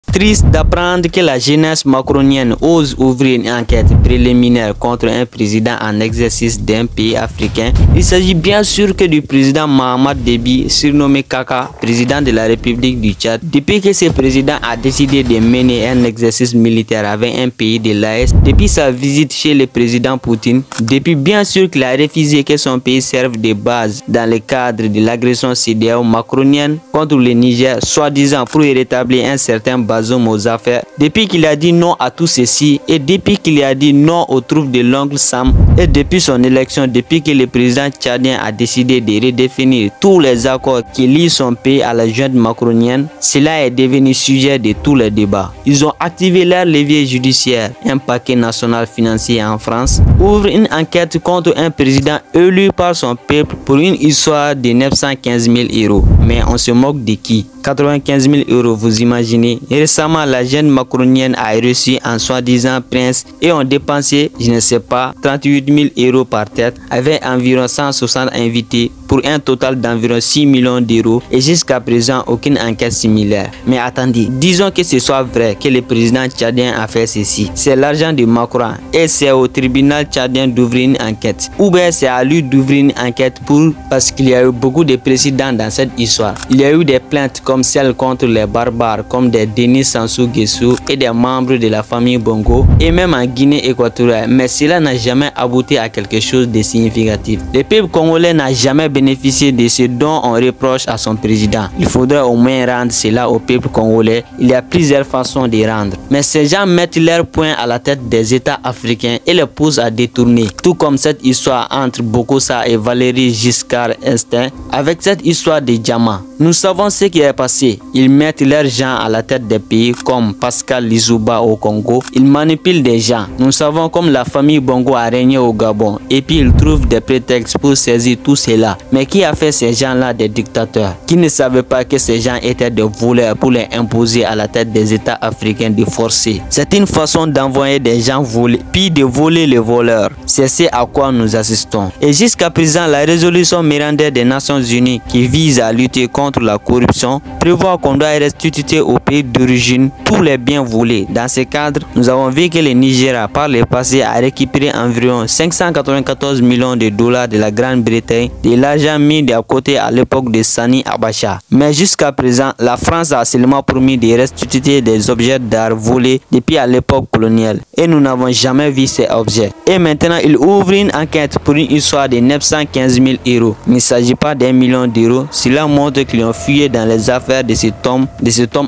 Triste d'apprendre que la jeunesse macronienne ose ouvrir une enquête préliminaire contre un président en exercice d'un pays africain. Il s'agit bien sûr que du président Mahamat Déby, surnommé Kaka, président de la République du Tchad. Depuis que ce président a décidé de mener un exercice militaire avec un pays de l'AES, depuis sa visite chez le président Poutine, depuis bien sûr qu'il a refusé que son pays serve de base dans le cadre de l'agression CEDEAO macronienne contre le Niger, soi-disant pour y rétablir un certain Bazoum aux affaires, depuis qu'il a dit non à tout ceci et depuis qu'il a dit non aux troupes de l'oncle Sam et depuis son élection, depuis que le président tchadien a décidé de redéfinir tous les accords qui lient son pays à la junte macronienne, cela est devenu sujet de tous les débats. Ils ont activé leur levier judiciaire. Un paquet national financier en France ouvre une enquête contre un président élu par son peuple pour une histoire de 915 000 €. Mais on se moque de qui? 95 000 €, vous imaginez? Récemment, la jeune macronienne a reçu un soi-disant prince et ont dépensé, je ne sais pas, 38 000 € par tête avec environ 160 invités pour un total d'environ 6 millions d'euros et jusqu'à présent aucune enquête similaire. Mais attendez, disons que ce soit vrai que le président tchadien a fait ceci. C'est l'argent de Macron et c'est au tribunal tchadien d'ouvrir une enquête. Ou bien c'est à lui d'ouvrir une enquête parce qu'il y a eu beaucoup de précédents dans cette histoire. Il y a eu des plaintes comme celle contre les barbares comme des Denis Sassou Nguesso et des membres de la famille Bongo et même en Guinée équatoriale, mais cela n'a jamais abouti à quelque chose de significatif. Le peuple congolais n'a jamais bénéficié de ce dont on reproche à son président. Il faudrait au moins rendre cela au peuple congolais. Il y a plusieurs façons de rendre. Mais ces gens mettent leur poing à la tête des États africains et les poussent à détourner. Tout comme cette histoire entre Bokassa et Valéry Giscard d'Estaing avec cette histoire de diamants. Nous savons ce qui est passé. Ils mettent leurs gens à la tête des pays comme Pascal Lissouba au Congo. Ils manipulent des gens. Nous savons comme la famille Bongo a régné au Gabon. Et puis ils trouvent des prétextes pour saisir tout cela. Mais qui a fait ces gens-là des dictateurs? Qui ne savaient pas que ces gens étaient des voleurs pour les imposer à la tête des États africains de forcer? C'est une façon d'envoyer des gens voler, puis de voler les voleurs. C'est ce à quoi nous assistons. Et jusqu'à présent, la résolution Miranda des Nations Unies qui vise à lutter contre la corruption prévoit qu'on doit restituer au pays d'origine tous les biens volés. Dans ce cadre, nous avons vu que le Nigeria par le passé a récupéré environ 594 millions de dollars de la Grande-Bretagne, de l'argent mis de côté à l'époque de Sani Abacha. Mais jusqu'à présent, la France a seulement promis de restituer des objets d'art volés depuis à l'époque coloniale. Et nous n'avons jamais vu ces objets. Et maintenant, il ouvre une enquête pour une histoire de 915 000 €. Il ne s'agit pas d'1 million d'euros. Cela montre qu'ils ont fuyé dans les affaires de cet homme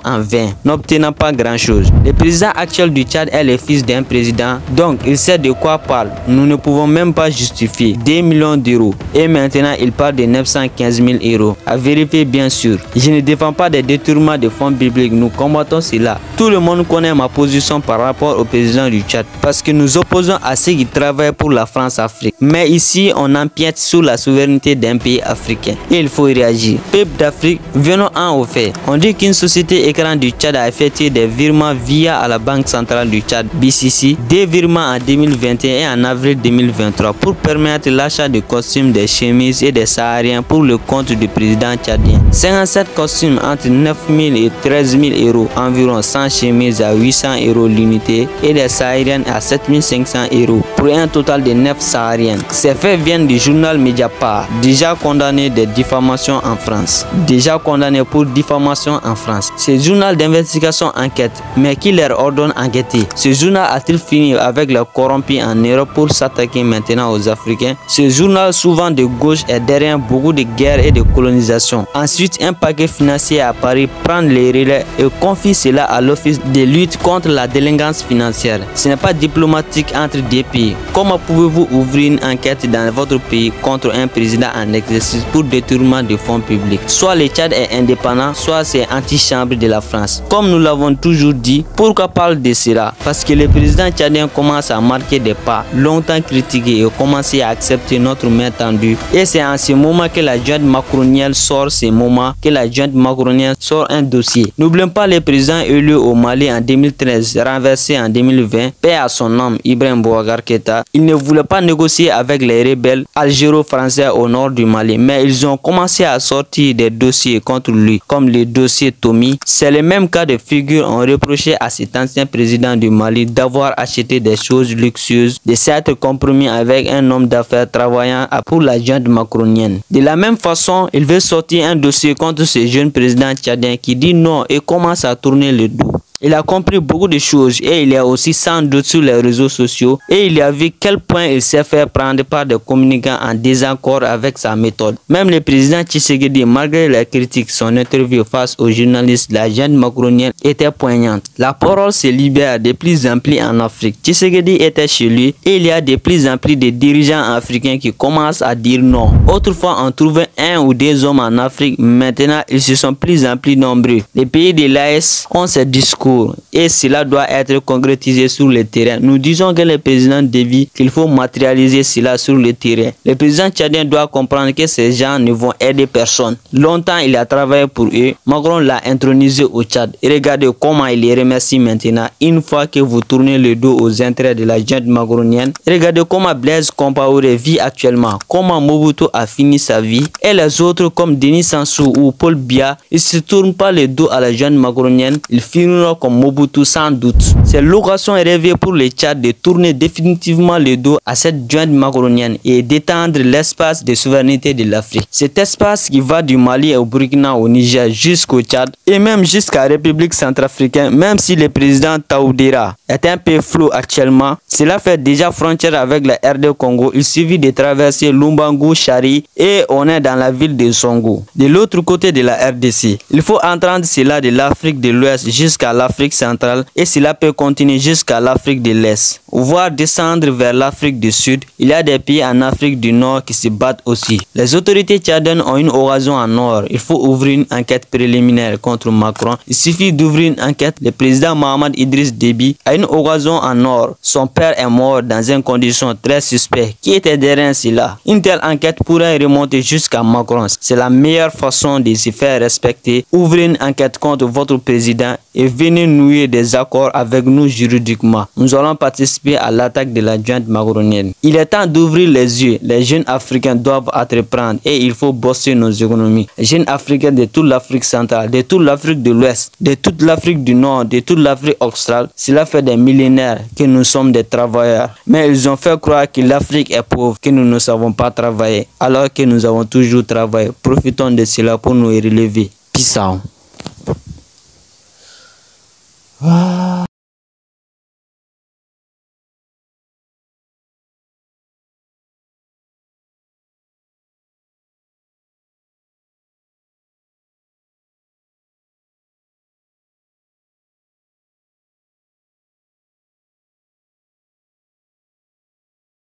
en vain, n'obtenant pas grand-chose. Le président actuel du Tchad est le fils d'un président, donc il sait de quoi parle. Nous ne pouvons même pas justifier 2 millions d'euros. Et maintenant, il parle de 915 000 €. À vérifier bien sûr. Je ne défends pas des détournements de fonds publics, nous combattons cela. Tout le monde connaît ma position par rapport au président du Tchad, parce que nous opposons à ceux qui travaillent pour la France-Afrique. Mais ici, on empiète sur la souveraineté d'un pays africain. Et il faut y réagir. Peuple d'Afrique, venons-en au fait. On dit qu'une société écran du Tchad a effectué des virements via à la Banque centrale du Tchad, BCC, des virements en 2021 et en avril 2023 pour permettre l'achat de costumes, des chemises et des sahariens pour le compte du président tchadien. 57 costumes entre 9 000 et 13 000 €, environ 100 chemises à 800 € l'unité et des sahariennes à 7 500 € pour un total de 9 sahariennes. Ces faits viennent du journal Mediapart, déjà condamné de diffamation en France. Déjà condamné pour diffamation en France. Ce journal d'investigation enquête, mais qui leur ordonne enquêter? Ce journal a-t-il fini avec les corrompus en Europe pour s'attaquer maintenant aux Africains? Ce journal souvent de gauche est derrière beaucoup de guerres et de colonisation. Ensuite, un paquet financier à Paris prend les relais et confie cela à l'Office de lutte contre la délinquance financière. Ce n'est pas diplomatique entre deux pays. Comment pouvez-vous ouvrir une enquête dans votre pays contre un président en exercice pour détournement de fonds publics? Soit le Tchad est indépendant, soit c'est anti-chambre de la France. Comme nous l'avons toujours dit, pourquoi parle de cela? Parce que le président tchadien commence à marquer des pas longtemps critiqué et commencé à accepter notre main tendue. Et c'est en ce moment que la junte macronienne sort un dossier. N'oublions pas les présidents élus au Mali en 2013, renversés en 2020, paix à son âme, Ibrahim Boubacar Keïta. Il ne voulait pas négocier avec les rebelles algéro-français au nord du Mali, mais ils ont commencé à sortir des dossiers contre lui, comme le dossier Tomi. C'est le même cas de figure. On reprochait à cet ancien président du Mali d'avoir acheté des choses luxueuses, de s'être compromis avec un homme d'affaires travaillant pour la junte macronienne. De la même façon, il veut sortir un dossier contre ce jeune président tchadien qui dit non et commence à tourner le dos. Il a compris beaucoup de choses et il est aussi sans doute sur les réseaux sociaux et il a vu quel point il s'est fait prendre par des communicants en désaccord avec sa méthode. Même le président Tshisekedi, malgré les critiques, son interview face aux journalistes de la junte macronienne était poignante. La parole se libère de plus en plus en Afrique. Tshisekedi était chez lui et il y a de plus en plus de dirigeants africains qui commencent à dire non. Autrefois, on trouvait un ou deux hommes en Afrique, maintenant ils se sont plus en plus nombreux. Les pays de l'AES ont ce discours et cela doit être concrétisé sur le terrain. Nous disons que le président Déby qu'il faut matérialiser cela sur le terrain. Le président tchadien doit comprendre que ces gens ne vont aider personne. Longtemps il a travaillé pour eux. Macron l'a intronisé au Tchad. Et regardez comment il les remercie maintenant. Une fois que vous tournez le dos aux intérêts de la junte macronienne. Regardez comment Blaise Compaoré vit actuellement. Comment Mobutu a fini sa vie. Et les autres comme Denis Sassou ou Paul Biya, ils ne se tournent pas le dos à la junte macronienne. Ils finiront comme Mobutu sans doute. C'est l'occasion rêvée pour le Tchad de tourner définitivement le dos à cette junte macronienne et d'étendre l'espace de souveraineté de l'Afrique. Cet espace qui va du Mali au Burkina au Niger jusqu'au Tchad et même jusqu'à la République centrafricaine, même si le président Taoudera est un peu flou actuellement, cela fait déjà frontière avec la RD Congo. Il suffit de traverser Lumbangu, Chari et on est dans la ville de Songo. De l'autre côté de la RDC, il faut entendre cela de l'Afrique de l'Ouest jusqu'à l'Afrique centrale et cela peut continuer jusqu'à l'Afrique de l'Est, voire descendre vers l'Afrique du Sud. Il y a des pays en Afrique du Nord qui se battent aussi. Les autorités tchadiennes ont une occasion en or. Il faut ouvrir une enquête préliminaire contre Macron. Il suffit d'ouvrir une enquête. Le président Mohamed Idriss Déby a une occasion en or. Son père est mort dans une condition très suspecte. Qui était derrière cela? Une telle enquête pourrait remonter jusqu'à Macron. C'est la meilleure façon de se faire respecter. Ouvrez une enquête contre votre président et venez nouer des accords avec nous juridiquement. Nous allons participer à l'attaque de la junte macronienne. Il est temps d'ouvrir les yeux. Les jeunes africains doivent entreprendre et il faut bosser nos économies. Les jeunes africains de toute l'Afrique centrale, de toute l'Afrique de l'Ouest, de toute l'Afrique du Nord, de toute l'Afrique australe, cela fait des millénaires que nous sommes des travailleurs. Mais ils ont fait croire que l'Afrique est pauvre, que nous ne savons pas travailler, alors que nous avons toujours travaillé. Profitons de cela pour nous relever. Peace out.